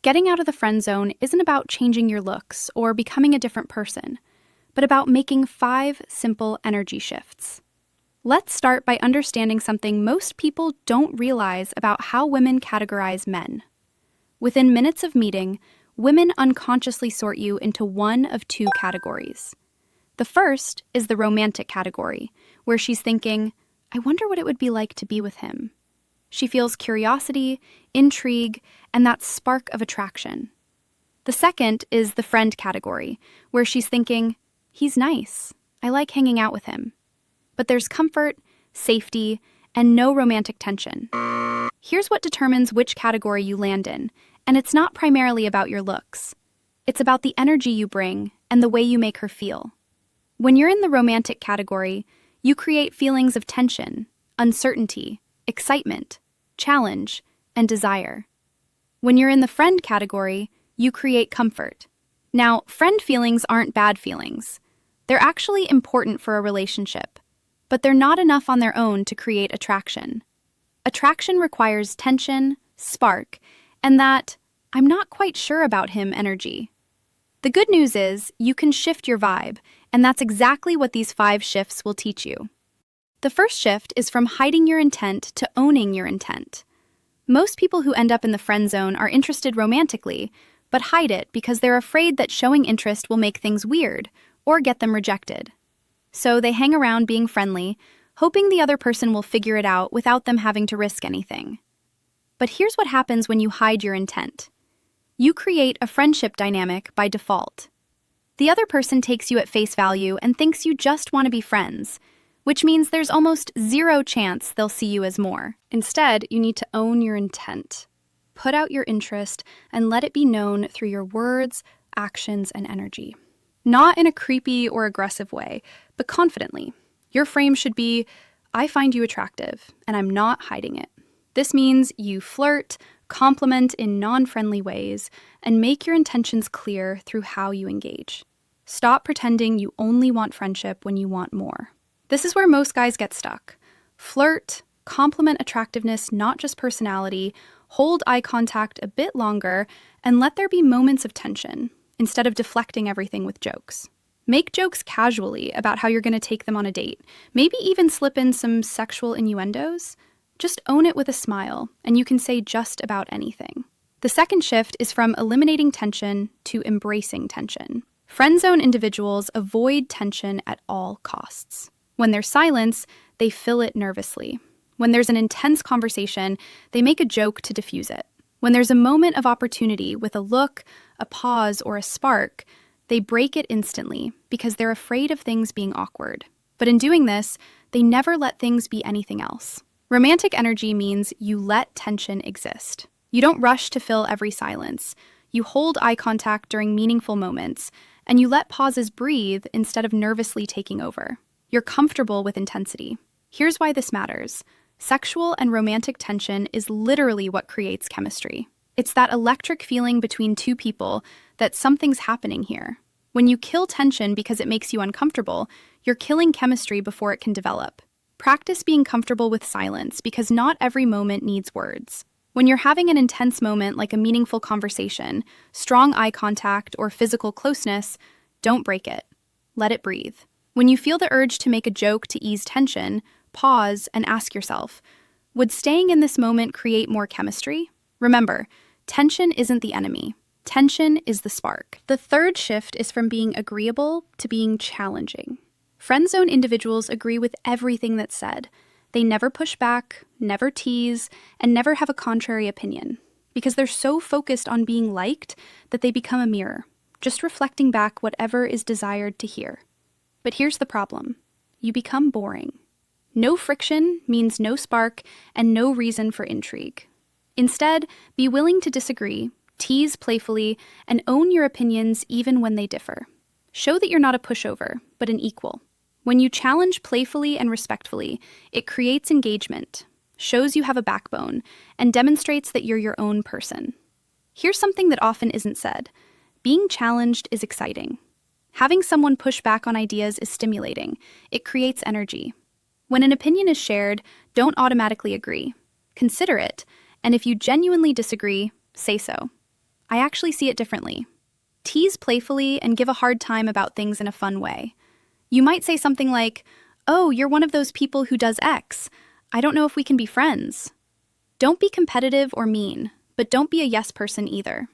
Getting out of the friend zone isn't about changing your looks or becoming a different person, but about making 5 simple energy shifts. Let's start by understanding something most people don't realize about how women categorize men. Within minutes of meeting, women unconsciously sort you into one of 2 categories. The first is the romantic category, where she's thinking, I wonder what it would be like to be with him. She feels curiosity, intrigue, and that spark of attraction. The second is the friend category, where she's thinking, he's nice, I like hanging out with him. But there's comfort, safety, and no romantic tension. Here's what determines which category you land in, and it's not primarily about your looks. It's about the energy you bring and the way you make her feel. When you're in the romantic category, you create feelings of tension, uncertainty, excitement, challenge, and desire. When you're in the friend category, you create comfort. Now, friend feelings aren't bad feelings. They're actually important for a relationship, but they're not enough on their own to create attraction. Attraction requires tension, spark, and that I'm not quite sure about him energy. The good news is you can shift your vibe, and that's exactly what these 5 shifts will teach you. The first shift is from hiding your intent to owning your intent. Most people who end up in the friend zone are interested romantically, but hide it because they're afraid that showing interest will make things weird or get them rejected. So they hang around being friendly, hoping the other person will figure it out without them having to risk anything. But here's what happens when you hide your intent. You create a friendship dynamic by default. The other person takes you at face value and thinks you just want to be friends, which means there's almost 0 chance they'll see you as more. Instead, you need to own your intent. Put out your interest and let it be known through your words, actions, and energy. Not in a creepy or aggressive way, but confidently. Your frame should be, I find you attractive, and I'm not hiding it. This means you flirt, compliment in non-friendly ways, and make your intentions clear through how you engage. Stop pretending you only want friendship when you want more. This is where most guys get stuck. Flirt, compliment attractiveness, not just personality, hold eye contact a bit longer, and let there be moments of tension, instead of deflecting everything with jokes. Make jokes casually about how you're going to take them on a date, maybe even slip in some sexual innuendos. Just own it with a smile, and you can say just about anything. The second shift is from eliminating tension to embracing tension. Friend zone individuals avoid tension at all costs. When there's silence, they fill it nervously. When there's an intense conversation, they make a joke to diffuse it. When there's a moment of opportunity with a look, a pause, or a spark, they break it instantly because they're afraid of things being awkward. But in doing this, they never let things be anything else. Romantic energy means you let tension exist. You don't rush to fill every silence. You hold eye contact during meaningful moments, and you let pauses breathe instead of nervously taking over. You're comfortable with intensity. Here's why this matters. Sexual and romantic tension is literally what creates chemistry. It's that electric feeling between 2 people that something's happening here. When you kill tension because it makes you uncomfortable, you're killing chemistry before it can develop. Practice being comfortable with silence because not every moment needs words. When you're having an intense moment like a meaningful conversation, strong eye contact, or physical closeness, don't break it. Let it breathe. When you feel the urge to make a joke to ease tension, pause and ask yourself, would staying in this moment create more chemistry? Remember, tension isn't the enemy. Tension is the spark. The third shift is from being agreeable to being challenging. Friend zone individuals agree with everything that's said. They never push back, never tease, and never have a contrary opinion, because they're so focused on being liked that they become a mirror, just reflecting back whatever is desired to hear. But here's the problem. You become boring. No friction means no spark and no reason for intrigue. Instead, be willing to disagree, tease playfully, and own your opinions even when they differ. Show that you're not a pushover, but an equal. When you challenge playfully and respectfully, it creates engagement, shows you have a backbone, and demonstrates that you're your own person. Here's something that often isn't said. Being challenged is exciting. Having someone push back on ideas is stimulating. It creates energy. When an opinion is shared, don't automatically agree. Consider it, and if you genuinely disagree, say so. I actually see it differently. Tease playfully and give a hard time about things in a fun way. You might say something like, "Oh, you're one of those people who does X. I don't know if we can be friends." Don't be competitive or mean, but don't be a yes person either.